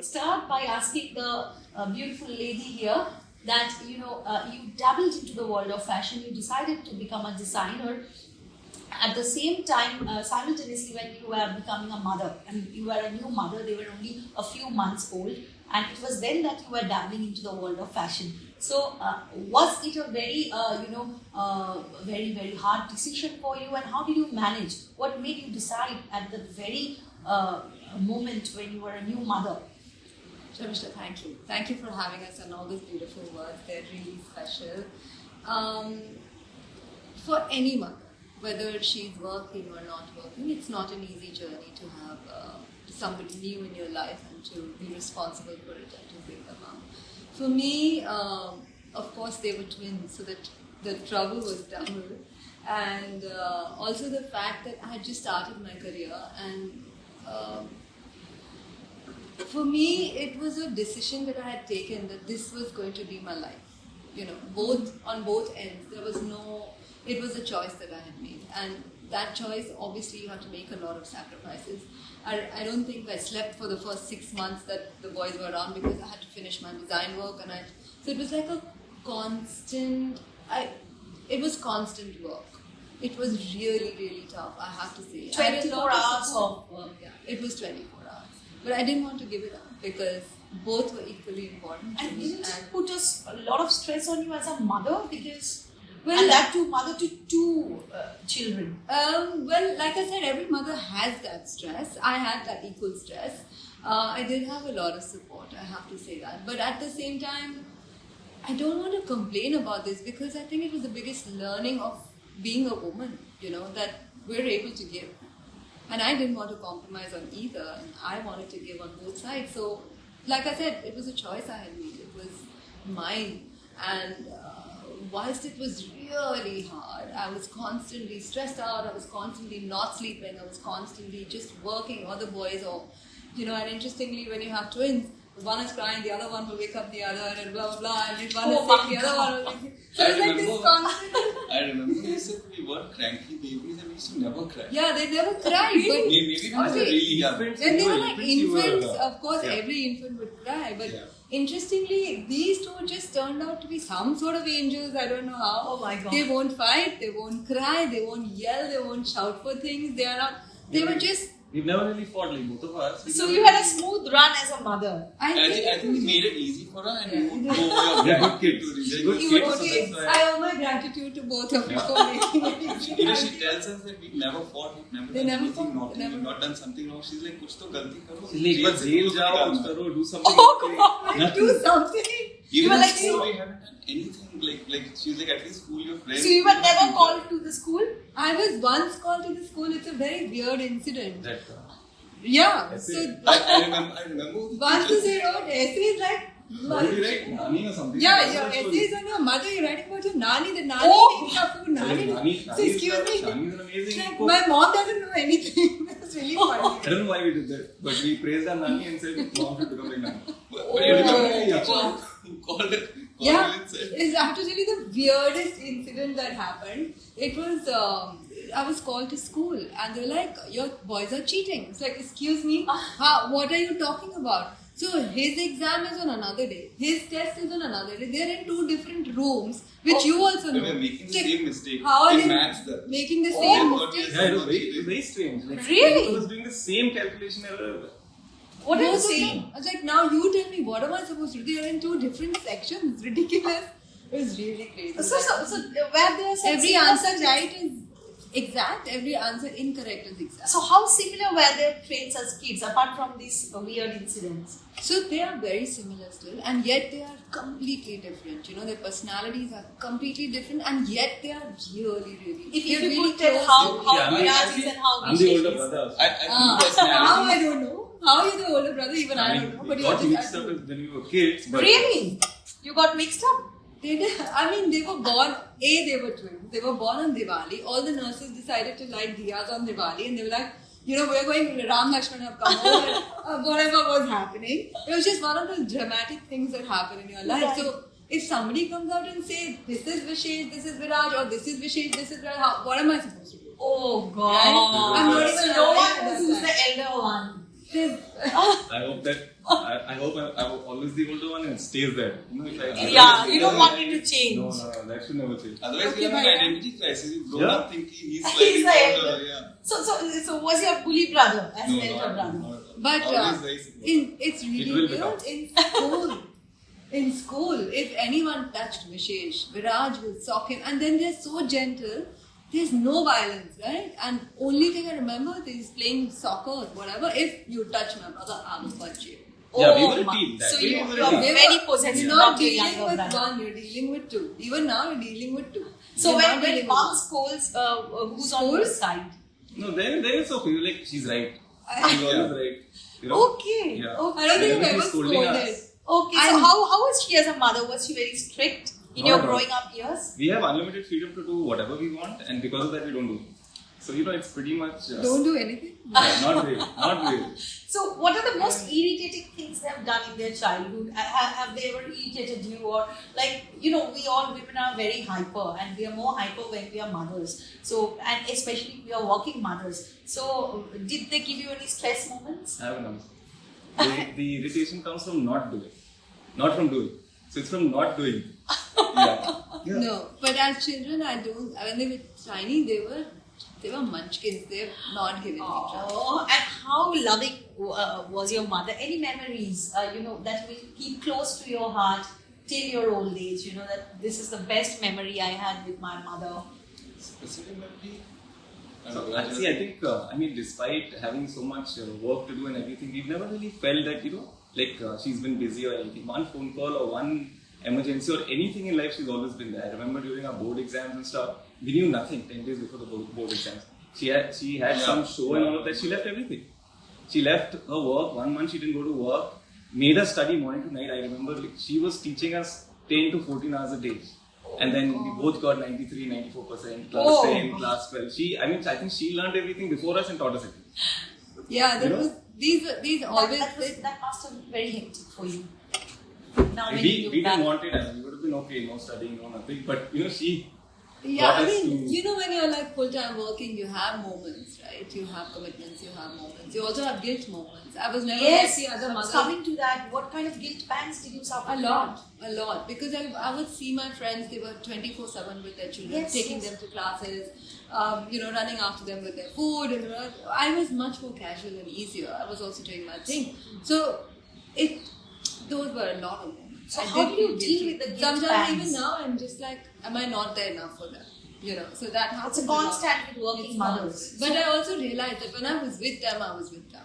start by asking the beautiful lady here that, you dabbled into the world of fashion, you decided to become a designer. At the same time, simultaneously, when you were becoming a mother, and you were a new mother, they were only a few months old, and it was then that you were dabbling into the world of fashion. So, was it a very, very, very hard decision for you, and how did you manage? What made you decide at the very moment when you were a new mother? Shamishta, thank you. Thank you for having us and all those beautiful words. They're really special. For any mother, whether she's working or not working, it's not an easy journey to have somebody new in your life and to be responsible for it and to bring them up. For me, of course, they were twins, so that the trouble was double. And also the fact that I had just started my career, and for me, it was a decision that I had taken that this was going to be my life. On both ends, there was no. It was a choice that I had made, and that choice, obviously, you have to make a lot of sacrifices. I don't think I slept for the first 6 months that the boys were around because I had to finish my design work, so it was like a constant. It was constant work. It was really, really tough, I have to say. 24 hours of work. Yeah, it was 24 hours. But I didn't want to give it up because both were equally important. And didn't it put a lot of stress on you as a mother? Because, well, and that too, mother to two children. Well, like I said, every mother has that stress. I had that equal stress. I did have a lot of support, I have to say that. But at the same time, I don't want to complain about this because I think it was the biggest learning of being a woman, that we're able to give. And I didn't want to compromise on either, and I wanted to give on both sides. So, like I said, it was a choice I had made. It was mine. And whilst it was really hard, I was constantly stressed out, I was constantly not sleeping, I was constantly just working, or the boys, and interestingly, when you have twins, one is crying, the other one will wake up the other, and blah blah blah, and if one is sick, the other one will be sick. So it's like this constant. I remember you said we were cranky babies and we used to never cry. Yeah, they never cried. But maybe when they were really young. When they were like infants, of course, every infant would cry. But interestingly, these two just turned out to be some sort of angels. I don't know how. Oh my God. They won't fight, they won't cry, they won't yell, they won't shout for things. They were just. We've never really fought, like both of us. So you had a smooth run as a mother. I think we made it easy for her, and you would go over your good kids. I owe my gratitude to both of you for making it easy. She tells us that we've never fought, we've never done anything naughty, we've not done something wrong. She's like, kuch to galti karo. She's like, jail jao, kuch karo, do something. Oh God, do something. Even in school, we haven't done anything. Like she's like, at least fool your friends. So you were never called to the school? I was once called to the school. It's a very weird incident. That, yeah. So I remember. Once they wrote essays like. What did you write? Nani or something? Yeah, your essays on your mother. You're writing about your nani. The nani. Nani. So excuse me. Nani is an amazing. Like, my mom doesn't know anything. That's really funny. I don't know why we did that, but we praised our nani and said mom should become like nani. But you remember who called it? Yeah, I have to tell you the weirdest incident that happened. It was, I was called to school and they were like, your boys are cheating. It's like, excuse me, what are you talking about? So his exam is on another day, his test is on another day. They're in two different rooms, which you also know. They were making the same mistake. How are they making the same mistake? Yeah, it was very strange. Like, Really? I was doing the same calculation error. What are you saying? I was like, now you tell me, what am I supposed to do? They are in two different sections. Ridiculous. It was really crazy. So where there are every answer right is exact, every answer incorrect is exact. So how similar were their traits as kids apart from these weird incidents? So they are very similar still, and yet they are completely different. Their personalities are completely different, and yet they are really, really. If you really could tell how Viraj is and how I'm the Vishesh older is. brother. How I don't know. How you're the older brother, even I don't know. But we got mixed up when we were kids. But Really? You got mixed up? They did. I mean, they were born. They were twins. They were born on Diwali. All the nurses decided to light diyas on Diwali, and they were like, we're going. Ram Lakshman have come over. Whatever was happening, it was just one of those dramatic things that happen in your life. Right. So if somebody comes out and says, "This is Vishesh, this is Viraj," or "This is Vishesh, this is Viraj," what am I supposed to do? Oh God! Right? I'm not even no lying one about knows who's that. the elder one. I hope that I hope I'm always the older one and it stays there. You know, if I, Yeah, you don't want it to change. No, that should never change. Otherwise, we have an identity crisis. You grow up thinking he's He's slightly like- older. Yeah. So was your bully brother as No, an elder brother? not at all. But Always very supportive. it's really It will weird become. in school, if anyone touched Vishesh, Viraj will sock him, and then they're so gentle. There's no violence, right? And only thing I remember is playing soccer or whatever. If you touch my brother, I will punch you. Yeah, we Oh were a my- team. That So we you were a are team. very possessive You're not of your dealing younger with brother. one, you're dealing with two. Even now, you're dealing with two. So You're not when dealing mom with scolds, who's on your Scolds? side? No, then it's okay. You're like, she's right. She's always right. You know? Okay. Yeah. Okay. I don't think I've Whenever ever she's scolding scolded. us, Okay. So And- how was she as a mother? Was she very strict in Not your at all. growing up years? we have unlimited freedom to do whatever we want, and because of that, we don't do. So it's pretty much. Don't do anything. Yeah, not really. Not really. So what are the most irritating things they have done in their childhood? Have they ever irritated you, or like we all women are very hyper, and we are more hyper when we are mothers. So and especially if we are working mothers. So did they give you any stress moments? I have an answer. The irritation comes from not doing, not from doing. So it's from not doing. Yeah. No, but as children, when they were tiny, they were munchkins. They're not giving me trouble. Oh, and how loving was your mother? Any memories, that will keep close to your heart till your old age? That this is the best memory I had with my mother. Specific memory? So actually, I think, despite having so much work to do and everything, we've never really felt that, she's been busy or anything. One phone call or one emergency or anything in life, she's always been there. I remember during our board exams and stuff, we knew nothing 10 days before the board exams. She had some show and all of that. She left everything. She left her work. 1 month she didn't go to work. Made us study morning to night. I remember she was teaching us 10 to 14 hours a day. And then we both got 93, 94%, class 10, class 12. I think she learned everything before us and taught us everything. Yeah, these always. That must have been very hectic for you. Now when We you look didn't back. want it, and we would have been okay, no studying, no nothing. But she Yeah, got I us mean, to. when you're like full-time working, you have moments, right? You have commitments, you have moments. You also have guilt moments. I was never Yes, like the other mother. coming to that, what kind of guilt pangs did you suffer? A lot. Because I would see my friends, they were 24/7 with their children, Yes, taking yes. them to classes, running after them with their food. And I was much more casual and easier. I was also doing my thing. So, those were a lot of moments. So I how did do you feel deal guilty. with the guilt Sometimes pangs? even now, I'm just like, am I not there enough for them? So that happens. It's a lot. constant with working It's mothers. constant. But I also realized that when I was with them, I was with them.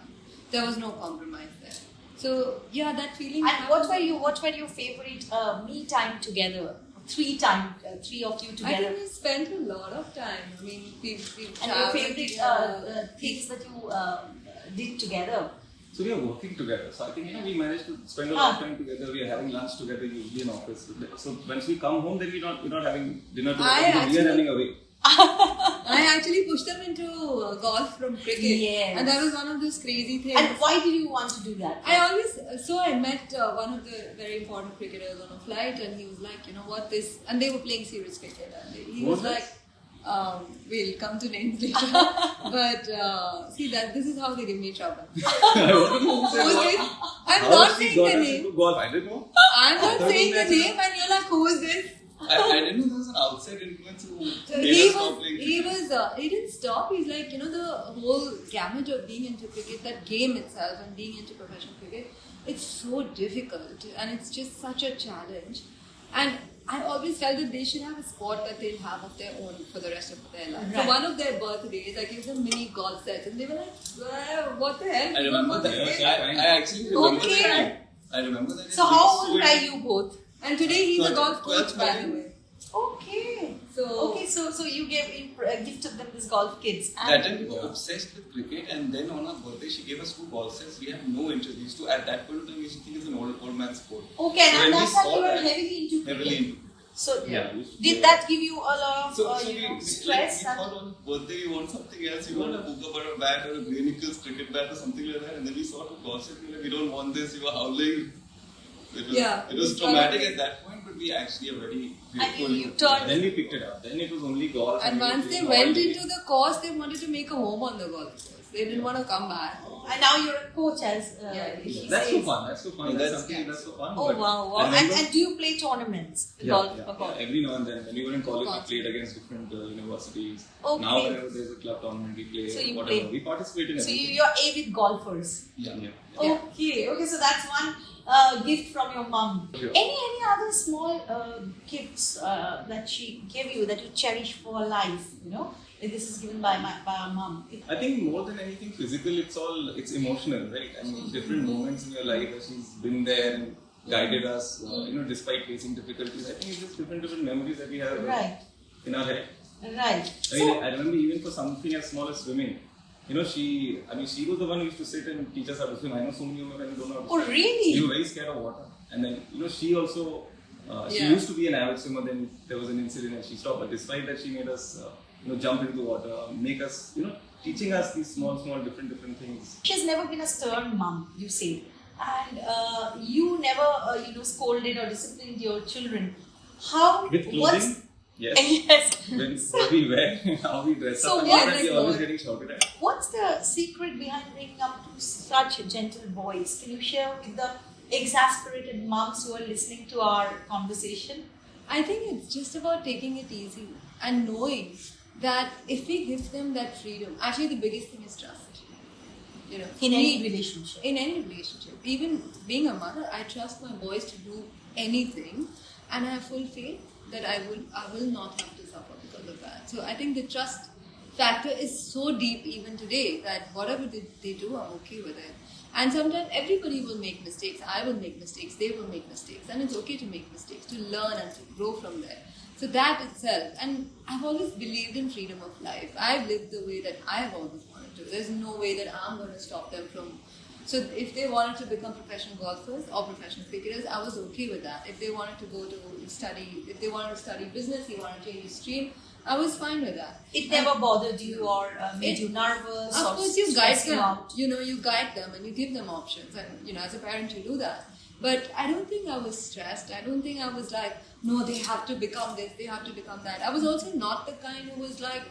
There was no compromise there. So yeah, that feeling. And happens. what were your favorite me time together? Three of you I together. think we spent a lot of time. I mean, we've And your traveled favorite together. things that you did together? So we are working together. So I think we managed to spend a lot of time together. We are having lunch together, usually in office. So once we come home, then we're not having dinner together. We are running away. I actually pushed them into golf from cricket. Yes. And that was one of those crazy things. And why did you want to do that? I met one of the very important cricketers on a flight, and he was like, and they were playing serious cricket, and he was What like, we'll come to names later, but this is how they give me trouble. I want to know who said Who is what. this? I'm How not has she saying got the us name. into golf? I didn't know. I'm not I saying the thought you name, and you're like, who is this? I didn't know there was an outside influence who So made us stop playing he cricket. he didn't stop. He's like, the whole gamut of being into cricket, that game itself and being into professional cricket, it's so difficult and it's just such a challenge. And I always felt that they should have a sport that they'll have of their own for the rest of their life. Right. So one of their birthdays, I gave them mini golf sets and they were like, well, what the hell? I remember that. Yeah, I actually remember Okay. that. I remember that. So how old are you both? And today he's a So golf coach, 12th by the grade. way. Okay. So you gifted them this golf kits. And That time we were obsessed with cricket, and then on our birthday she gave us 2 ball sets. We had no interest. We used to, at that point in time, we used to think it's an old man sport. Okay, So and when we that's how saw you were that, heavily into cricket. Heavily into. So Yeah. did that give you a lot of So stress? we thought on birthday we want something else. We want a Booker bat or a Grey Nichols cricket bat or something like that. And then we saw 2 balls sets. We were like, we don't want this. We were howling. It was traumatic at that point, but we actually are very grateful. you turned- Then we picked it up. Then it was only golf. And we once were they playing went all day. into the course, they wanted to make a home on the golf course. They didn't want to come back. And now you're a coach, as she That's so says. fun. That's so fun. That's something that's so fun. Oh But wow! I remember- And do you play tournaments? Golf, or golf? Every now and then. When we were in college, we played against different universities. Okay. Now whenever there's a club tournament, we play So you whatever. play. We participate in So everything. you're avid golfers. Yeah. Okay, so that's one gift from your mom. Sure. Any other small gifts that she gave you that you cherish for life? You know, like this is given by our mom. I think more than anything physical, it's emotional, right? I mean, different moments in your life where she's been there and guided us, despite facing difficulties. I think it's just different memories that we have in our head. Right. I mean, I remember even for something as small as swimming. She was the one who used to sit and teach us how to swim. I know so many women who don't know how to swim. Oh, really? We were very scared of water. And then, she also, she used to be an avid swimmer, then there was an incident and she stopped. But despite that, she made us, jump into the water, make us, teaching us these small, different things. She's never been a stern mom, you say. And you never, scolded or disciplined your children. How? With clothing? Yes. Yes. When we wear, how we dress So up, what and is we're always getting shouted at. What's the secret behind bringing up to such gentle boys? Can you share with the exasperated moms who are listening to our conversation? I think it's just about taking it easy and knowing that if we give them that freedom, actually the biggest thing is trust. In any relationship. In any relationship. Even being a mother, I trust my boys to do anything and I have full faith that I will not have to suffer because of that. So I think the trust factor is so deep even today that whatever they do, I'm okay with it. And sometimes everybody will make mistakes. I will make mistakes. They will make mistakes. And it's okay to make mistakes, to learn and to grow from there. So that itself. And I've always believed in freedom of life. I've lived the way that I've always wanted to. There's no way that I'm going to stop them from. So if they wanted to become professional golfers or professional cricketers, I was okay with that. If they wanted to go to study, if they wanted to study business, he wanted to change his stream, I was fine with that. It never bothered you or made you nervous? Of or course, you guide stress you them. out? You guide them and you give them options. And as a parent, you do that. But I don't think I was stressed. I don't think I was like, no, they have to become this, they have to become that. I was also not the kind who was like,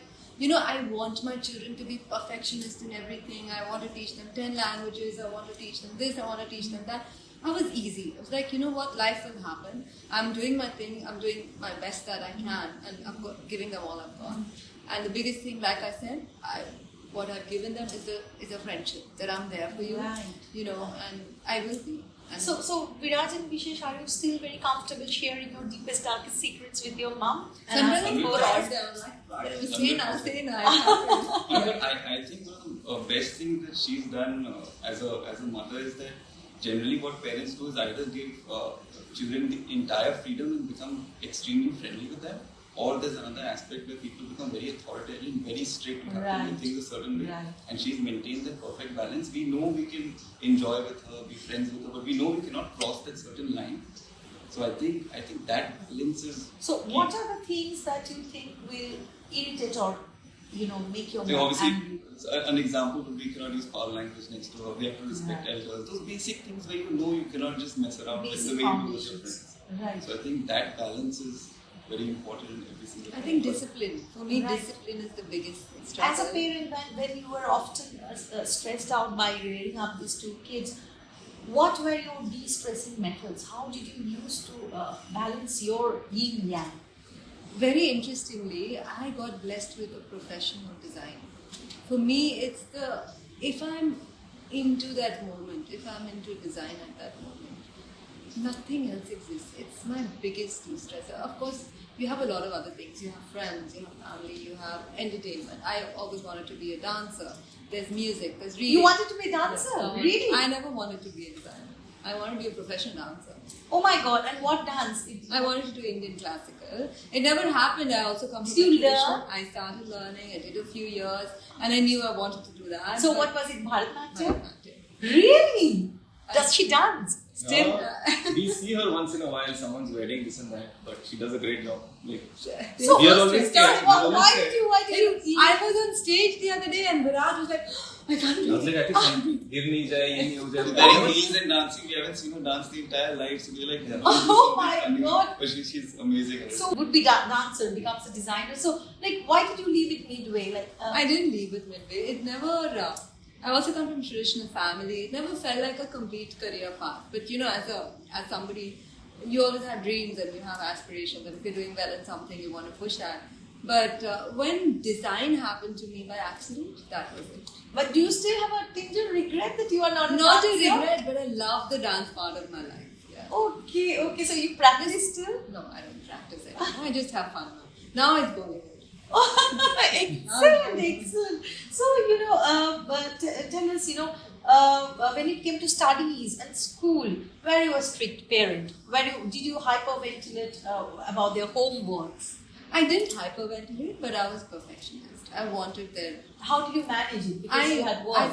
I want my children to be perfectionist in everything. I want to teach them 10 languages. I want to teach them this. I want to teach them that. I was easy. I was like, what? Life will happen. I'm doing my thing. I'm doing my best that I can. And I'm giving them all I've got. And the biggest thing, like I said, what I've given them is a friendship. That I'm there for you. Right. And I will be. And So Viraj and Vishesh, are you still very comfortable sharing your deepest, darkest secrets with your mom? sometimes asking I for go help? out there, I'm like, say now. I think one of the best things that she's done as a mother is that generally what parents do is either give children the entire freedom and become extremely friendly with them, or there's another aspect where people become very authoritarian, very strict, you have to do things a certain way. Right. And she's maintained that perfect balance. We know we can enjoy with her, be friends with her, but we know we cannot cross that certain line. So I think that balance is So key. what are the things that you think will irritate or make your So mom obviously, angry? an example would be you cannot use foul language next to her. We have to respect elders. Those basic things where you cannot just mess around with the Basic way you do with your foundations. friends. Right. So I think that balance is very important in every single I think thing. discipline. For me, Right. discipline is the biggest struggle. As a parent, when you were often stressed out by rearing up these two kids, what were your de-stressing methods? How did you use to balance your yin yang? Very interestingly, I got blessed with a professional design. For me, it's if I'm into that moment, if I'm into design at that moment, nothing else exists. It's my biggest de-stressor. Of course, you have a lot of other things. You have friends, you have family, you have entertainment. I always wanted to be a dancer. There's music, there's reading. You wanted to be a dancer? Yes, Really? I never wanted to be a designer. I wanted to be a professional dancer. Oh my God! And what dance? I wanted to do Indian classical. It never happened. I also come from Did you tradition. learn? I started learning. I did a few years, and I knew I wanted to do that. So but what was it? Bharatanatyam? Bharatanatyam. Really? Does she dance? Still? We see her once in a while, someone's wedding, this and that, but she does a great job. So we are always scared. We are always why scared. did you? I was on stage the other day, and Viraj was like, I can't I believe was like, I think give me jai, ye nahi ho jai. Wearing heels and dancing, we haven't seen her dance the entire life, so we're like, Oh my God. But she's amazing. at it. So would be dancer, becomes a designer. So why did you leave it midway? I didn't leave it midway. It never. I also come from a traditional family. It never felt like a complete career path. But as somebody, you always have dreams and you have aspirations. And if you're doing well in something, you want to push that. But when design happened to me by accident, that was it. But do you still have a tinge of regret that you are not Not a dancer? regret, but I love the dance part of my life. Yeah. Okay. So you practice still? No, I don't practice it. I just have fun now. Now it's Bollywood. Excellent. So, but tell us, when it came to studies and school, were you a strict parent? Did you hyperventilate about their homeworks? I didn't hyperventilate, but I was perfectionist. I wanted their... How did you manage it? Because you had work.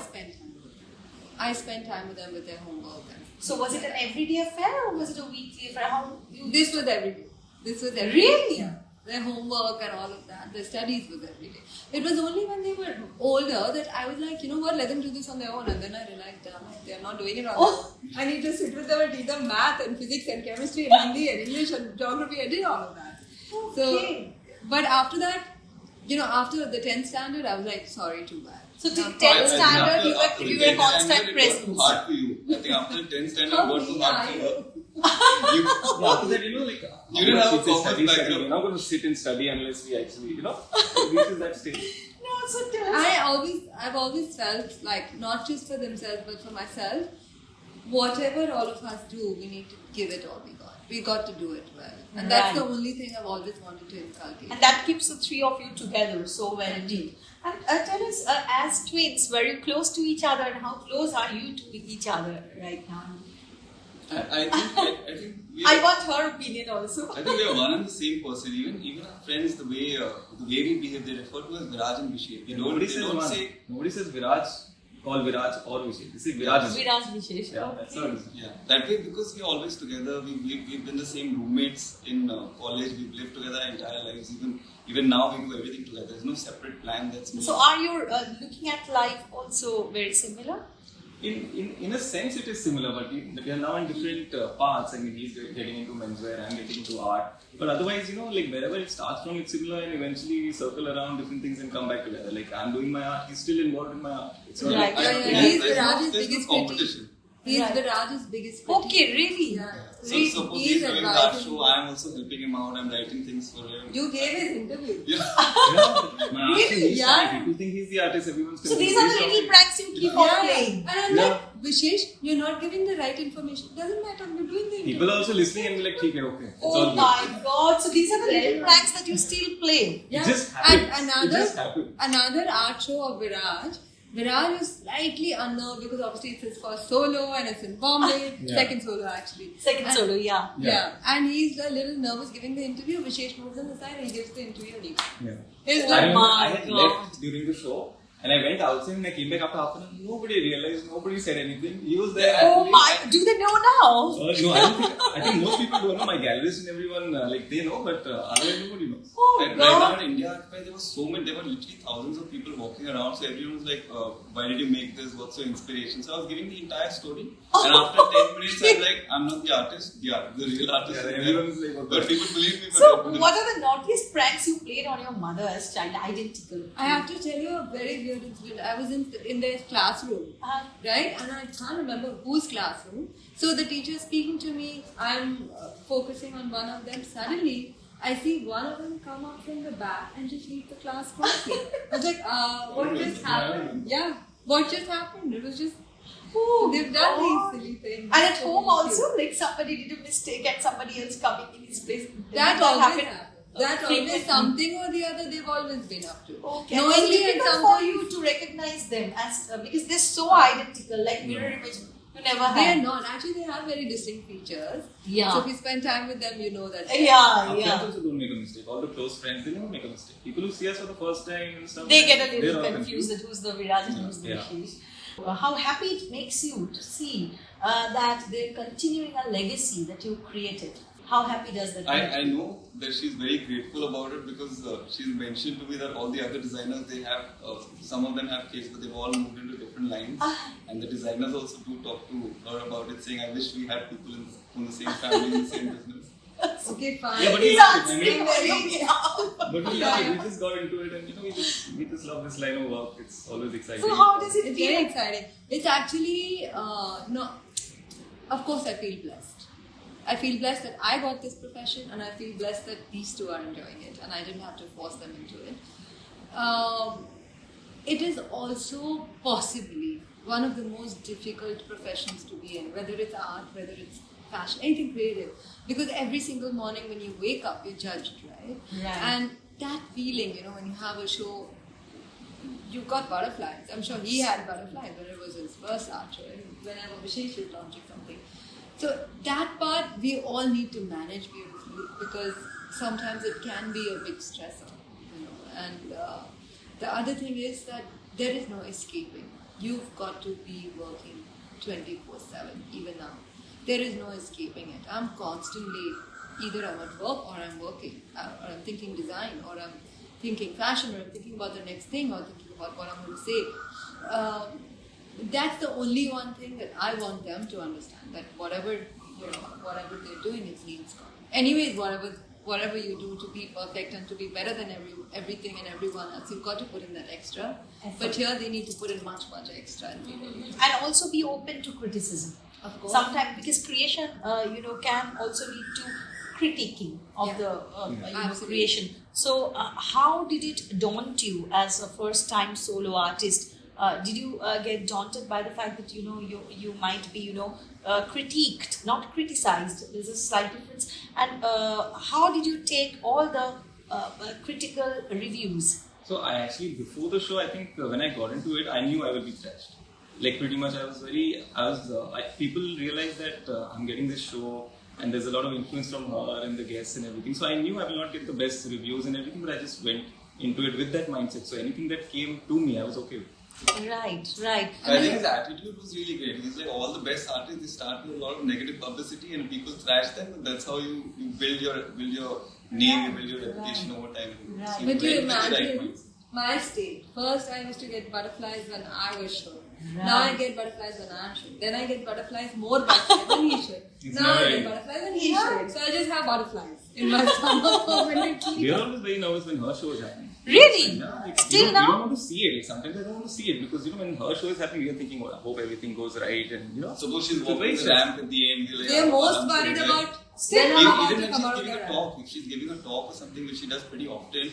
I spent time with them with their homework. So was it an everyday affair or was it a weekly affair? This was every day. Really? Yeah. Their homework and all of that. Their studies was every day. It was only when they were older that I was like, you know what, let them do this on their own. And then I realized, damn it, they're not doing it on their own. I need to sit with them and teach them math and physics and chemistry and Hindi and English and geography. I did all of that. Okay. But after that, after the 10th standard, I was like, sorry, too bad. So till 10th standard, you were constant presence. It got too hard for you. I think after 10th standard, it got too hard for you. After that, you didn't have a proper background. We're not going to sit and study unless we actually, reaches that stage. No, so tell us. I've always felt like, not just for themselves, but for myself, whatever all of us do, we need to give it all we got. We got to do it well. And that's the only thing I've always wanted to inculcate. And that keeps the three of you together so well indeed. And tell us, as twins, were you close to each other and how close are you to each other right now? I think I want her opinion also. I think we are one and the same person. Even our friends, the way we behave, they refer to us Viraj and Vishesh. Nobody says Viraj. Call Viraj or Vishesh. This is Viraj. Viraj Vishesh. Yeah, that's how it is. Yeah, that way because we're always together. We've been the same roommates in college. We've lived together our entire lives. Even now we do everything together. There's no separate plan. That's me. So are you looking at life also very similar? In a sense, it is similar, but we are now in different paths. I mean, he's getting into menswear, I'm getting into art. But otherwise, wherever it starts from, it's similar, and eventually we circle around different things and come back together. Like I'm doing my art, he's still involved in my art. It's not Right. He's Viraj's biggest competition. He's Viraj's biggest critic. Okay, really? Yeah. So suppose he's doing art show, I'm also helping him out. I'm writing things for him. You gave his interview. Yeah. my art is Yeah. People think he's the artist. Everyone's So these are the little pranks you keep on playing. And I'm like, Vishesh, you're not giving the right information. Doesn't matter, you're doing the interview. People are also listening and be like, okay, it's all Oh good. my god, so these are the little pranks that you still play. Yeah. It just happens. And It just happens. another art show of Viraj is slightly unnerved because obviously it's his first solo and it's in Bombay. Yeah. Second solo actually. Second solo, yeah. Yeah. And he's a little nervous giving the interview. Vishesh moves on the side and he gives the interview and he Yeah. He's I like, remember my I had God. left during the show and I went outside and I came back after half an hour. Nobody realized, nobody said anything. He was there. Oh actually. my, do they know now? No, I think most people don't know. My galleries and everyone, they know, but otherwise nobody knows. Oh Right now god. in India, there were literally thousands of people walking around. So everyone was like, why did you make this? What's your inspiration? So I was giving the entire story. And after 10 minutes, I'm like, I'm not the artist. The real artist. Yeah, is everyone there. is like, okay. But people believe me. So what are the naughtiest pranks you played on your mother as child? Identical. I have to tell you a very weird incident. I was in their classroom, right? And I can't remember whose classroom. So the teacher is speaking to me. I'm focusing on one of them. Suddenly, I see one of them come up from the back and just leave the class quietly. I was like, what just happened? Yeah, what just happened? It was just, they've done these silly things. And at home also, like somebody did a mistake and somebody else coming in his place. That Did always happen? happens. That always something or the other they've always been up to. Okay. Knowingly And and it's difficult for you to recognize them as because they're so identical, like mirror image. You never They are had. not. Actually, they have very distinct features. Yeah. So if you spend time with them, you know that. Yeah, Our friends yeah. also don't make a mistake. All the close friends, they never make a mistake. People who see us for the first time and stuff, They get a they're little all confused at who's the Viraj and who's the Yeah. Vishesh. How happy it makes you to see that they're continuing a legacy that you created. How happy does that make I you? know that she's very grateful about it because she's mentioned to me that all the other designers, they have, some of them have kids, but they've all moved into different lines. And the designers also do talk to her about it, saying, I wish we had people from the same family, in the same business. Okay, fine. Yeah, but He's we love it. answering very But we love it. We just got into it, and we just love this line of work. It's always exciting. So how does it It's feel? very exciting. It's actually no. Of course, I feel blessed. I feel blessed that I got this profession, and I feel blessed that these two are enjoying it, and I didn't have to force them into it. It is also possibly one of the most difficult professions to be in, whether it's art, whether it's fashion, anything creative. Because every single morning when you wake up, you're judged, right? Right. And that feeling, when you have a show, you've got butterflies. I'm sure he had butterflies when it was his first art show, whenever Vishesh is launching something. So that part we all need to manage beautifully, because sometimes it can be a big stressor, And the other thing is that there is no escaping. You've got to be working 24/7, even now. There is no escaping it. I'm constantly, either I'm at work or I'm working, or I'm thinking design, or I'm thinking fashion, or I'm thinking about the next thing, or thinking about what I'm going to say. That's the only one thing that I want them to understand, that whatever they're doing, it needs God. Anyways, whatever you do to be perfect and to be better than everything and everyone else, you've got to put in that extra. But here they need to put in much extra. And also be open to criticism. Of course. Sometimes, because creation, can also lead to critiquing of the creation. So, how did it daunt you as a first-time solo artist? Did you get daunted by the fact that you might be critiqued, not criticized? There's a slight difference. And how did you take all the critical reviews? So I actually, before the show, I think when I got into it, I knew I would be trashed. Like pretty much, people realize that I'm getting this show, and there's a lot of influence from her and the guests and everything. So I knew I will not get the best reviews and everything, but I just went into it with that mindset. So anything that came to me, I was okay with. Right. I think his attitude was really great. He's like, all the best artists, they start with a lot of negative publicity and people trash them, and that's how you build your name, you build your reputation over time. Right. But you imagine my state. First, I used to get butterflies when I was showing. Right. Now I get butterflies when I'm showing. Then I get butterflies, more butterflies when he's showing. Now I get butterflies when he's showing. So I just have butterflies in my stomach permanently. We are always very nervous when her show is happening. Really? Yeah, Still now? You don't want to see it. Like, sometimes I don't want to see it because when her show is happening, we are thinking, I hope everything goes right, and Suppose she's walking the ramp at the end. They're most worried about. Even when she's giving a talk, if she's giving a talk or something which she does pretty often,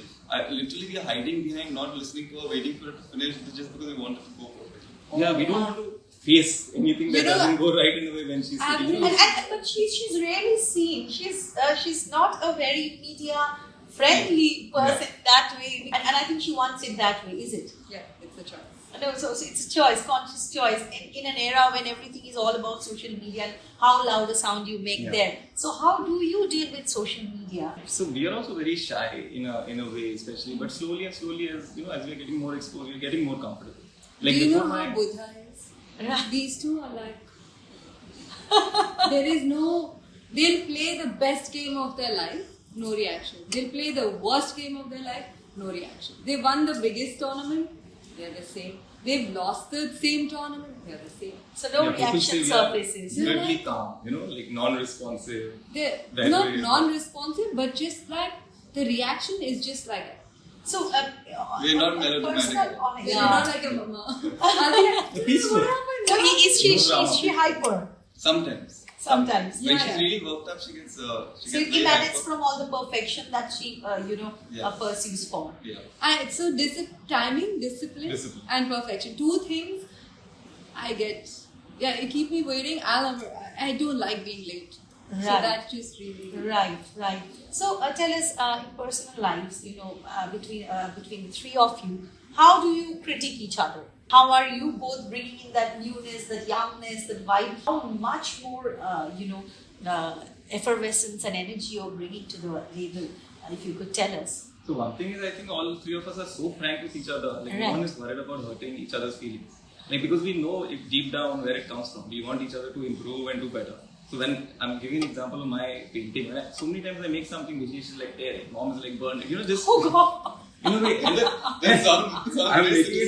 literally we are hiding behind, not listening to her, waiting for her to finish just because we want her to go perfectly. Yeah, we don't want to face anything that doesn't go right in the way when she's sitting. But she's really seen. She's not a very media friendly person that way, and I think she wants it that way. Is it? Yeah, it's a choice. No, so it's a choice, conscious choice. In an era when everything is all about social media and how loud a sound you make there. So how do you deal with social media? So we are also very shy in a way, especially. But slowly as we are getting more exposed, we're getting more comfortable. Like do you know how Buddha is? These two are like, they'll play the best game of their life, no reaction. They'll play the worst game of their life, no reaction. They won the biggest tournament, they're the same. They've lost the same tournament, they're the same. So no reaction surfaces. Really calm, like non-responsive. They're not non-responsive, but just like the reaction is just like that. So we're not melodramatic. They're not like a mama. Peaceful. Is she hyper? Sometimes. When she's really worked up, she gets. So it emanates from all the perfection that she, pursues for. Yeah. So timing, discipline, and perfection. Two things I get. Yeah, it keep me waiting. I don't like being late. Right. So that's just really. Right. So tell us, in personal lives, between the three of you, how do you critique each other? How are you both bringing in that newness, that youngness, that vibe? How much more, effervescence and energy you're bringing to the label, if you could tell us. So one thing is, I think all three of us are so frank with each other. Like no one is worried about hurting each other's feelings. Like because we know it deep down where it comes from. We want each other to improve and do better. So when I'm giving an example of my painting, so many times I make something which is like, hey, mom is like burned. Just. Oh God. I'm making it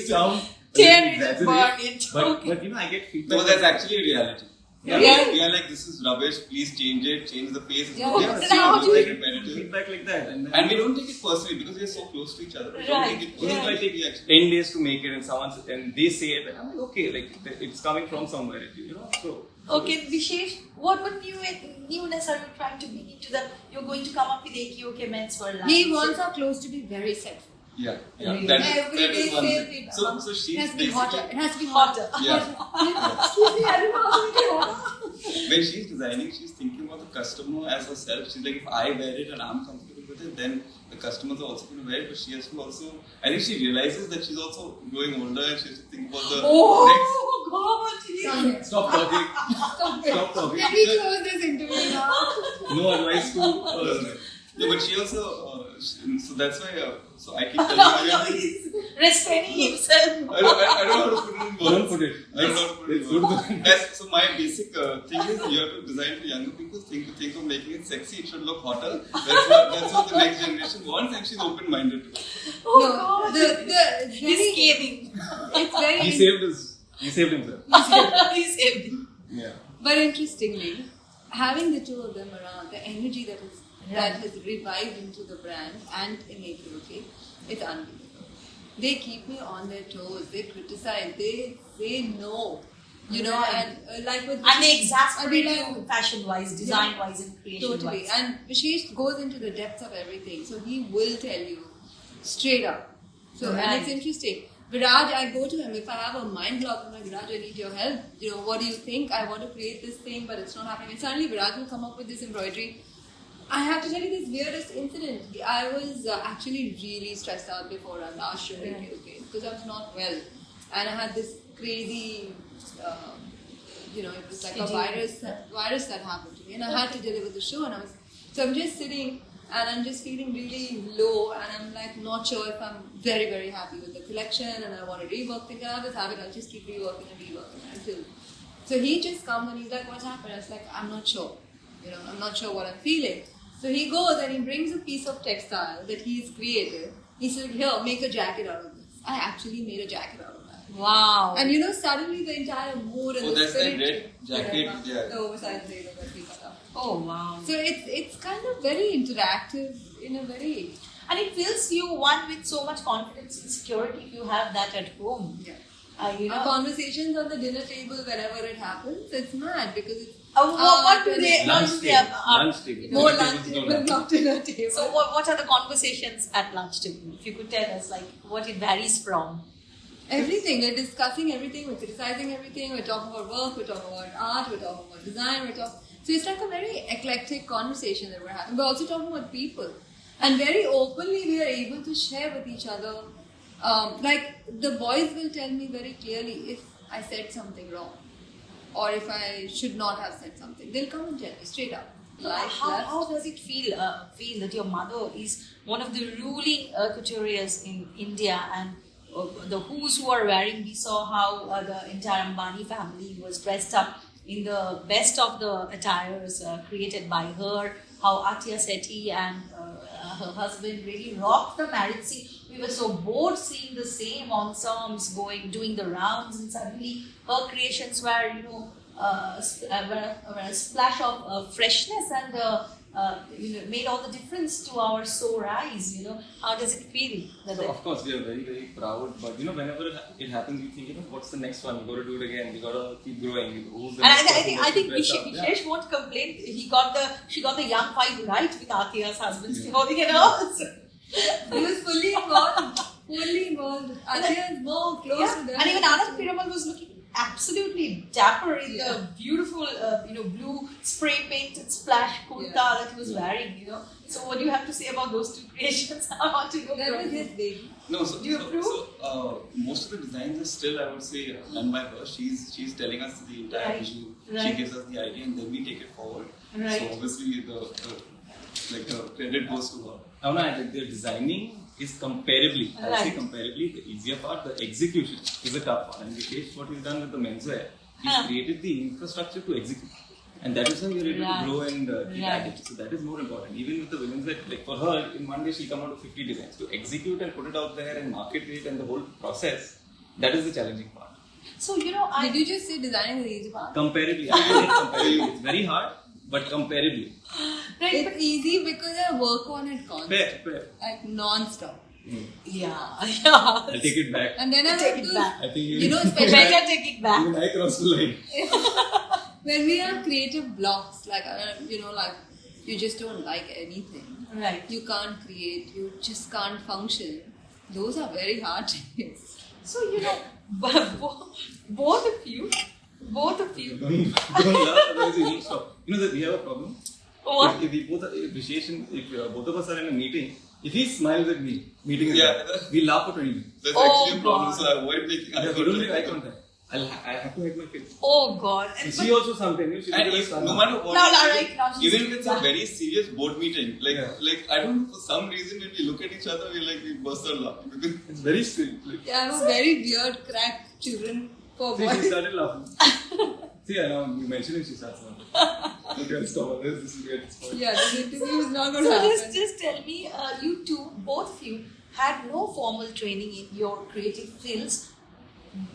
sound. Tear it, burn it. But I get feedback. No, that's actually reality. We are like, this is rubbish, please change it, change the face. Yeah. It's How do you- like repetitive. Feedback like that. And we don't take it personally because we are so close to each other. We don't take it Even if personally. I take 10 days to make it and they say it, I'm like, okay, like it's coming from somewhere, you know. So Okay, Vishesh, what newness are you trying to bring into the? You're going to come up with AKOK menswear line. He wants our clothes to be very sexy. Yeah. Really? That Every that day is one same thing. thing. So It she's has to be hotter. It basically, has to be Hotter. hotter. yeah. Excuse me, I don't know how to be hotter. When she's designing, she's thinking about the customer as herself. She's like, if I wear it and I'm comfortable with it, then the customers are also going to wear it. But she has to also, I think she realizes that she's also growing older and she has to think about the next. Oh God! Stop it. stop talking. Stop it. Stop talking. Let me close this interview now. No advice to. No, but she also, so that's why, so I keep telling her. He's restraining himself. I don't know how to put it in words. Don't put it. I don't know how to put it It's in good words. to- Yes, so my basic thing is you have to design for younger people. Think of making it sexy. It should look hotter. That's what the next generation wants, and she's open-minded to it. Oh No, God! the He's very, scathing. it's very, He saved himself. He's saved. Yeah. but interestingly, having the two of them around, the energy that has revived into the brand and in AKOK, it's unbelievable. They keep me on their toes. They criticize. They say no. You know, Right. and like with And they exasperate I mean, you fashion-wise, design-wise, and creation-wise. Totally. And Vishesh goes into the depths of everything. So he will tell you straight up. So, Right. and it's interesting. Viraj, I go to him if I have a mind block. I'm like, Viraj, I need your help. You know, what do you think? I want to create this thing, but it's not happening. And suddenly Viraj will come up with this embroidery. I have to tell you this weirdest incident. I was actually really stressed out before our last show in UK because I was not well. And I had this crazy, it was like a virus that happened to me. And I had to deliver the show. And so I'm just sitting and I'm just feeling really low. And I'm like not sure if I'm very, very happy with the collection. And I want to rework things. I have this habit, I'll just keep reworking until. So he just comes and he's like, what's happened? I was like, I'm not sure. I'm not sure what I'm feeling. So he goes and he brings a piece of textile that he's created. He said, here, make a jacket out of this. I actually made a jacket out of that. Wow. And suddenly the entire mood and the that's that spirit. red jacket, yeah. The oversized red that we got up. Oh wow. So it's kind of very interactive in a very... And it fills you one with so much confidence and security if you have that at home. Yeah. Know. Conversations on the dinner table whenever it happens, it's mad because it's... What do they? Lunch table. More Dinner lunch tables table, don't not dinner table. So what are the conversations at lunch table? If you could tell us, like what it varies from. Everything. We're discussing everything. We're criticizing everything. We're talking about work. We're talking about art. We're talking about design. So it's like a very eclectic conversation that we're having. We're also talking about people, and very openly we are able to share with each other. Like the boys will tell me very clearly if I said something wrong, or if I should not have said something. They'll come and tell me straight up. How does it feel that your mother is one of the ruling couturiers in India, and the who's who are wearing? We saw how the entire Ambani family was dressed up in the best of the attires created by her. How Atya Sethi and her husband really rocked the marriage scene. We were so bored seeing the same ensembles doing the rounds, and suddenly her creations were, were a splash of freshness and made all the difference to our sore eyes. How does it feel? So of course we are very, very proud, but whenever it happens, we think, what's the next one? We got to do it again. We got to keep growing. Who's the next person I think to dress up? Vishesh won't complain. She got the young fight right with Athiya's husband. Yeah. He was fully involved. Atya is more close to them. And even Anand Piramal was looking absolutely dapper in the beautiful, blue spray painted splash kurta that he was wearing. So what do you have to say about those two creations? I want to go That was from his baby. No, Do you approve? So most of the designs are still, I would say, done by her. She's telling us the entire Right. vision. Right. She gives us the idea, and then we take it forward. Right. So obviously, the credit goes to her. I want to add that the designing is comparably, I would say Right. comparably, the easier part. The execution is a tough one. And Vishesh, what he's done with the menswear, he's created the infrastructure to execute. And that is how you're able Right. to grow and keep Right. at it. So that is more important. Even with the women's wear, like for her, in one day she'll come out with 50 designs. To execute and put it out there and market it and the whole process, that is the challenging part. So, you know, Did you just say designing is easy part? Comparatively, I feel like comparatively, it's very hard, but comparably. right, It's easy because I work on it constantly. Fair. Like non-stop. yeah. I'll take it back. And then I Take have it to, back. I think you know, especially Better take it back. even I crossed the line. when we have creative blocks, like, you know, like you just don't like anything. Right. You can't create, you just can't function. Those are very hard days. So, you know, both of you. Don't laugh, otherwise you won't stop. You know that we have a problem. What? If we both are, if Vishesh and if both of us are in a meeting, if he smiles at me, meeting is Yeah. done, we laugh for 20 minutes. That's Oh, actually a problem, God. so I avoid making eye Yeah, we don't make eye contact. contact. I have to hit my face. Oh God. And She also sometimes. She And look at if, us, no matter what, No, right now she's even if it's a back. very serious board meeting, like Yeah. like I don't know, for some reason when we look at each other, we burst out laughing because it's very strange. Like, Yeah, I'm a very weird crack children for see, she boys. started laughing. See, now you mentioned it, she starts laughing. Okay, I'll stop. This is weird. Yeah, this interview is not going to So happen. just tell me, you two, both of you, had no formal training in your creative fields.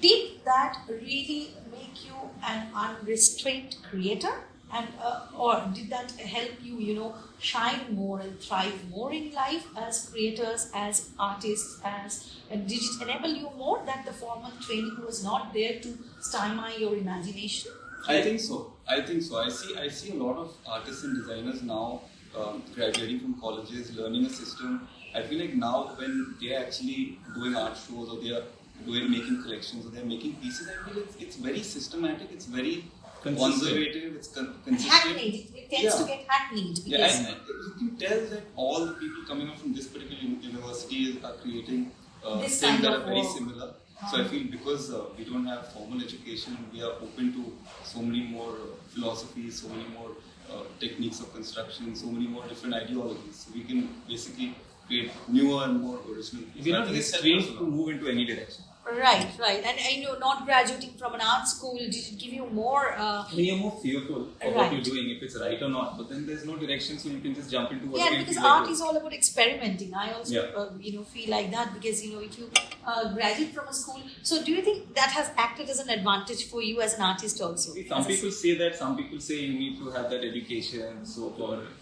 Did that really make you an unrestrained creator? And or did that help you, you know, shine more and thrive more in life as creators, as artists, and did it enable you more that the formal training was not there to stymie your imagination? I think so. I see a lot of artists and designers now graduating from colleges, learning a system. I feel like now when they are actually doing art shows or they are making collections or they are making pieces, I feel it's very systematic. It's very conservative. It's consistent. Hackneyed. It tends to Yeah. get hackneyed. Yeah, Because and you can tell that all the people coming up from this particular university are creating This things kind that of are very work. similar. So I feel because we don't have formal education, we are open to so many more philosophies, so many more techniques of construction, so many more different ideologies. So we can basically create newer and more original things. We're I not think it's restrained helped us to a lot. move into any direction. right. And I know not graduating from an art school, did it give you more? I mean, you're more fearful of what Right. you're doing, if it's right or not. But then there's no direction, so you can just jump into Yeah, whatever you because feel like art doing. is all about experimenting. I also, Yeah. feel like that because if you graduate from a school, so do you think that has acted as an advantage for you as an artist also? See, some people say that, some people say you need to have that education so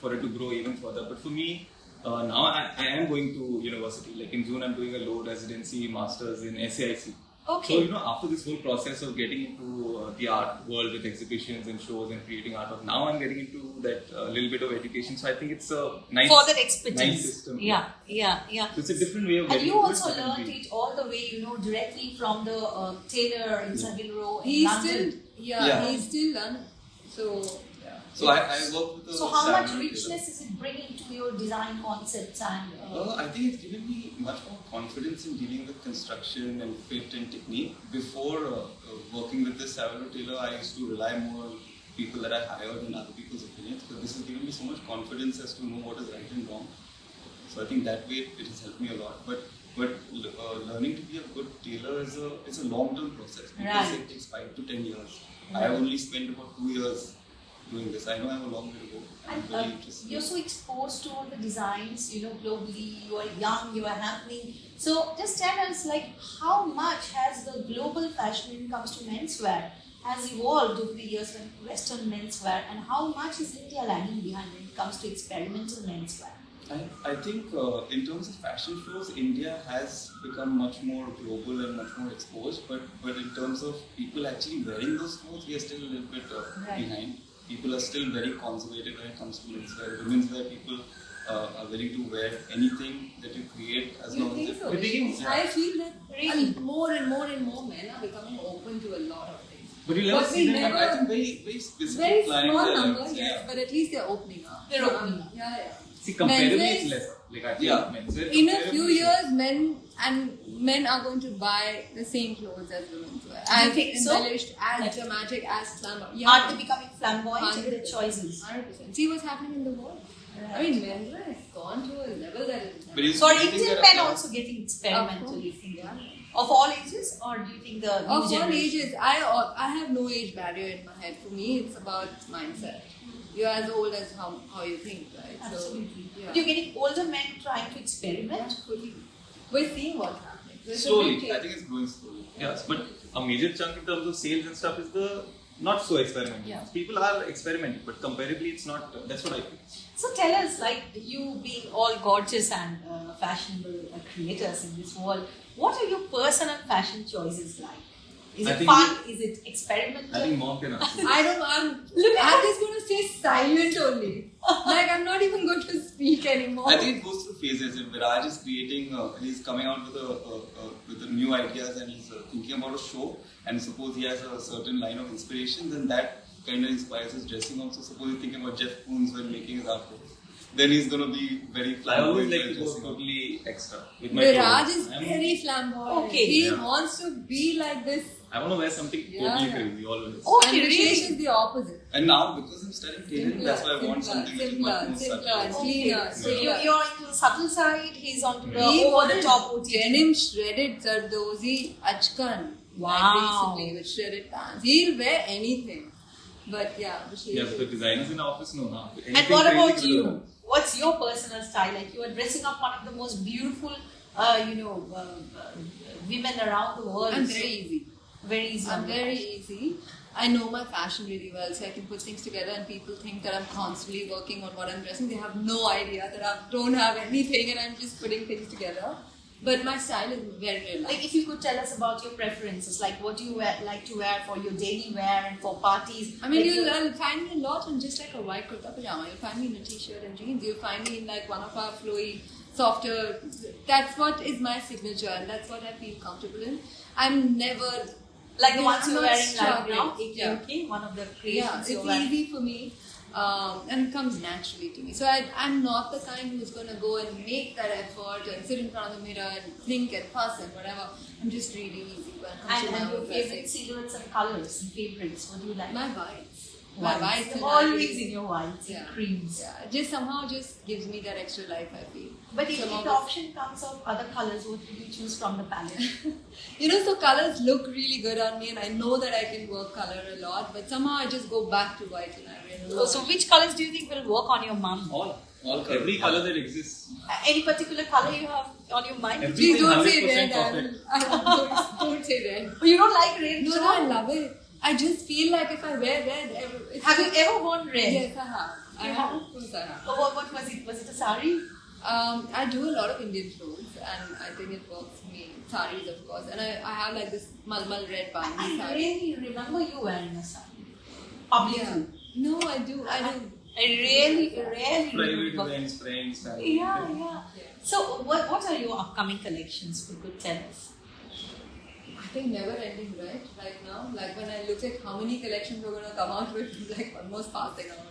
for it to grow even further. But for me, now I am going to university. Like in June, I'm doing a low residency masters in SAIC. Okay. So after this whole process of getting into the art world with exhibitions and shows and creating art, now I'm getting into that little bit of education. So I think it's a nice, For that expertise. nice system. Yeah. So it's a different way of And getting you into also it, but learned it'll be- it all the way, directly from the tailor in Savile Row in He's London. still, Yeah. he's still learning. So, So I work with the So how much Savile richness is it bringing to your design concepts and? I think it's given me much more confidence in dealing with construction and fit and technique. Before working with this Savile tailor, I used to rely more on people that I hired and other people's opinions. But this has given me so much confidence as to know what is right and wrong. So I think that way it has helped me a lot. But learning to be a good tailor is a long-term process. People Right. say it takes 5 to 10 years. I have only spent about 2 years doing this. I know I have a long way to go. I'm And very interested. you're so exposed to all the designs, globally. You are young, you are happening. So just tell us, like, how much has the global fashion when it comes to menswear has evolved over the years when Western menswear, and how much is India lagging behind when it comes to experimental menswear? I think in terms of fashion shows, India has become much more global and much more exposed. But in terms of people actually wearing those clothes, we are still a little bit behind. People are still very conservative when it comes to menswear. Women's wear, people are willing to wear anything that you create as you long as think so? it I feel that Really? more and more men are becoming open to a lot of things. But you never But see we them. never- I think very specific Very planning small there, number, yeah. yes, but at least they're opening up. They're opening up. Yeah. See, comparatively Menswear it's is- lesser. Like I think Yeah. menswear. In a comparatively few is years, men are going to buy the same clothes as women wear. Do you As think so? embellished, as dramatic, as flamboyant. Are they becoming flamboyant in their 100%. choices? 100%. See what's happening in the world. I mean, menswear has gone to a level that is. But you- So are do you think Indian that men applies? also getting experimental, Of you think? Yeah. Of all ages, or do you think the new Of all generation? ages, I have no age barrier in my head. For me, it's about mindset. You're as old as how you think, right? Absolutely. So, But you're getting older men trying to experiment. fully. We're seeing what's happening. There's Slowly. a big I think it's growing slowly. Yes, but a major chunk in terms of sales and stuff is the not so experimental. Yeah. People are experimenting, but comparatively, it's not. That's what I feel. So tell us, like you being all gorgeous and fashionable creators in this world, what are your personal fashion choices like? Is I it think fun? Is it experimental? I think mom can answer. I don't know. I'm just going to stay silent only. Like I'm not even going to speak anymore. I think it goes through phases. If Viraj is creating, he's coming out with a new ideas and he's thinking about a show, and suppose he has a certain line of inspiration, then that kind of inspires his dressing also. Suppose he's thinking about Jeff Koons when making his artwork, then he's going to be very I always flamboyant like while to go dressing up. totally extra with my Viraj clothes. is very flamboyant. Okay. He Yeah. wants to be like this. I want to wear something Yeah. totally crazy always. Okay, And Vishesh really? is the opposite. And now, because I'm studying tailoring, that's why I want something which is much more simpler, subtle. cleaner. So you're into the subtle side, he's onto the He over the wanted top OTT. denim shredded Zardozi Achkan. Wow. Like recently with shredded pants. He'll wear anything. But yeah, Vishesh Yes, the is- designers in the office know now. And what about you? What's your personal style? Like you are dressing up one of the most beautiful, women around the world. I'm So- very easy. very easy. I'm on the very fashion. easy. I know my fashion really well, so I can put things together and people think that I'm constantly working on what I'm dressing. They have no idea that I don't have anything and I'm just putting things together. But my style is very relaxed. Like if you could tell us about your preferences, like what do you like to wear for your daily wear and for parties? I mean, Like you'll find me a lot in just like a white kurta pajama. You'll find me in a t-shirt and jeans. You'll find me in like one of our flowy, softer. That's what is my signature and that's what I feel comfortable in. I'm never... like the Yeah, ones I'm you're not wearing right struggling. now, Yeah. AKOK, one of the Yeah, creations it's you're wearing. easy for me. And it comes naturally to me. So I'm not the kind who's going to go and make that effort and sit in front of the mirror and think and fuss and whatever. I'm just really easy when it comes to And my your own favorite dressing. silhouettes and colors and favorites, what do you like? My whites. My whites and Always ivories. in your whites and creams. Yeah, just somehow just gives me that extra life, I feel. But if Some of the us- option comes of other colors, what would you choose from the palette? so colors look really good on me and I know that I can work color a lot, but somehow I just go back to white and ivory. So which colors do you think will work on your mom? All colors. every color that exists. Any particular color you have on your mind? Every- Please don't say 100% red. perfect. Don't say red. Oh, you don't like red? No, I love it. I just feel like if I wear red, it's Have you ever worn red? Yes, I have. You I have? have. Of course, I have. Oh, what was it? Was it a sari? I do a lot of Indian clothes, and I think it works for me. Saris, of course, and I have like this malmal red bandi I sari. really remember you wearing a sari. Publicly. Yeah. No, I do. I do. I really Private remember. events, friends, family. Yeah. So, what are your upcoming collections? If you could tell us. I think never ending, right now. Like when I look at how many collections we're going to come out with, I'm like almost passing out.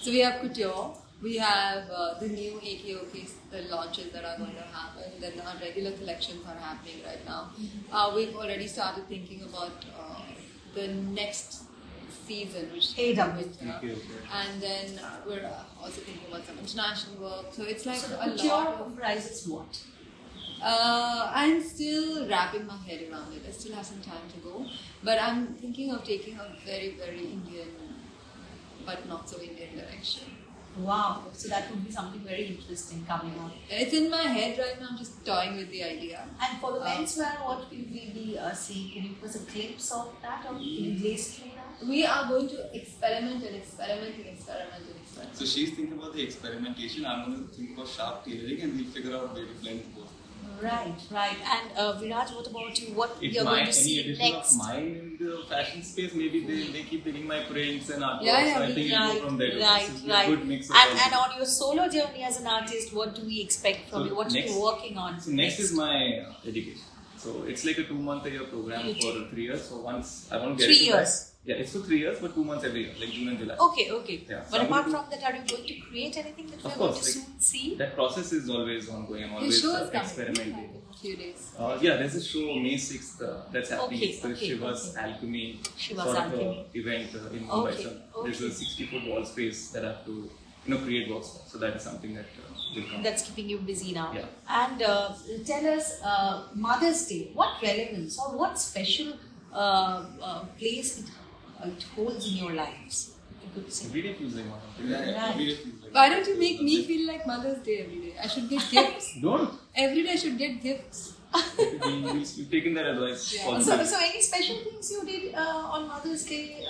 So we have couture, we have the new AKOK launches that are going to happen, then our regular collections are happening right now. We've already started thinking about the next season, which AW. Okay. and then we're also thinking about some international work. So it's like So, a the couture lot of... comprises what? I'm still wrapping my head around it. I still have some time to go. But I'm thinking of taking a very, very Indian, but not so Indian direction. Wow. So that would be something very interesting coming on. It's in my head right now. I'm just toying with the idea. And for the menswear, what will we be seeing? Can you give us a glimpse of that, or can you glaze through that? We are going to experiment. So she's thinking about the experimentation, I'm going to think about sharp tailoring, and we'll figure out where to blend both. Right. And Viraj, what about you? What If you're going to any see addition next? of mine in the fashion space, maybe they keep taking my prints and artworks. Yeah, so I think it'll go from there. Right. This is a good mix of And all. on your solo journey as an artist, what do we expect from So you? What are next- you working on? So next is my education. So it's like a 2-month-a-year program You for 3 years. So once I want to get 3 into that- years? Yeah, it's for 3 years, but 2 months every year, like June and July. Okay. Yeah, so But I'm apart going from that, are you going to create anything that Of we're going course, to like- soon see? That process is always ongoing. I'm Your always show is coming experimenting. in a few days. Yeah, there's a show May 6th that's happening. Okay, It's the okay, Shiva's okay. Alchemy Shiva's sort Alchemy. of event in Mumbai. Okay, So there's a 60-foot wall space that I have to create works for. So that is something that will come. That's keeping you busy now. Yeah. And tell us, Mother's Day, what relevance or what special place it holds in your lives? If you could say. Everyday feels like one. Yeah, Right. we just feel like- Why don't you make me feel like Mother's Day every day? I should get gifts. Don't. Every day I should get gifts. We've taken that advice. Yeah. positively. So any special things you did on Mother's Day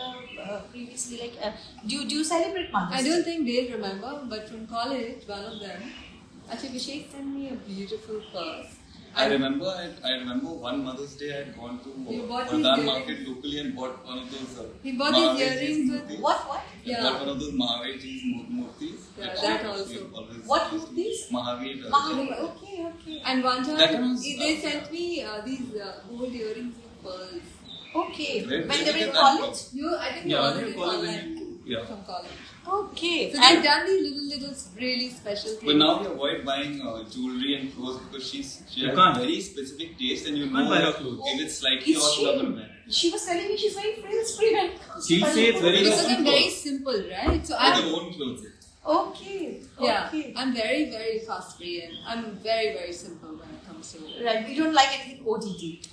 previously? Like, do you celebrate Mother's I Day? don't think they'll remember, but from college, one of them, actually Vishesh sent me a beautiful purse. I remember one Mother's Day I had gone to You bought these Pradhan earrings? Market locally and bought one of those. He bought these earrings with What? Yeah. Bought one of those Mahavir murtis. Yeah, that also. What murtis? Mahavir. Mahavir. Okay. And one That time was, they sent me these gold earrings with pearls. Okay. Where When did they you were get in that college? I think Yeah, you I ordered think it college online and yeah. from college. Okay. So And- they've done these little really special things. But now we avoid buying jewelry and clothes because she You has can't. very specific taste and you Can't know buy her that clothes. if it's slightly Is off, she? you're not going to wear it. She was telling me she's very frills-free. She'll say it's very because simple. I'm very simple, right? So Buy I'm their own clothes. Okay. yeah, Okay. I'm very fast free and I'm very simple when it comes to it. Right. You don't like anything OTT.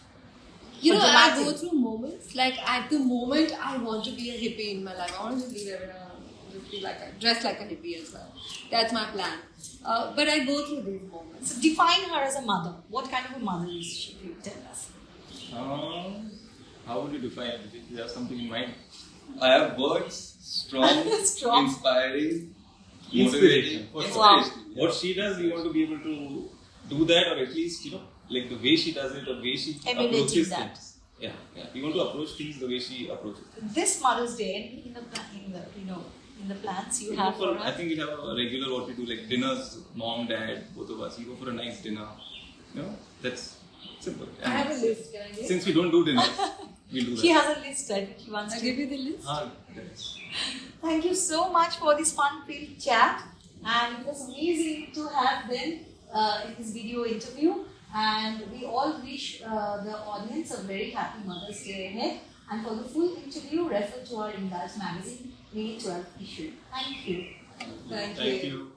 You Or know, I dramatic. go through moments like at the moment I want to be a hippie in my life. I want to leave everyone just be like dress like a hippie as well. That's my plan. But I go through these moments. So define her as a mother. What kind of a mother is she? If you tell us. How would you define it? Do you have something in mind? I have words, strong, Strong. inspiring, Inspiration. motivating. Wow. What she does, we want to be able to do that, or at least, like the way she does it, the way she Emulating approaches that. things. Yeah. We want to approach things the way she approaches. This Mother's Day, anything in the in the plans you have for her? I think we have a regular what we do, like dinners, mom, dad, both of us. We go for a nice dinner. That's simple. I have a list. Can I give? Since we don't do dinners, we'll do that. He has a list. I think he wants I'll to. give you the list. Yes. Thank you so much for this fun-filled chat, and it was amazing to have them in this video interview. And we all wish the audience a very happy Mother's Day ahead. And for the full interview, refer to our Indulge magazine, May 12th issue. Thank you. Thank Thank you. you.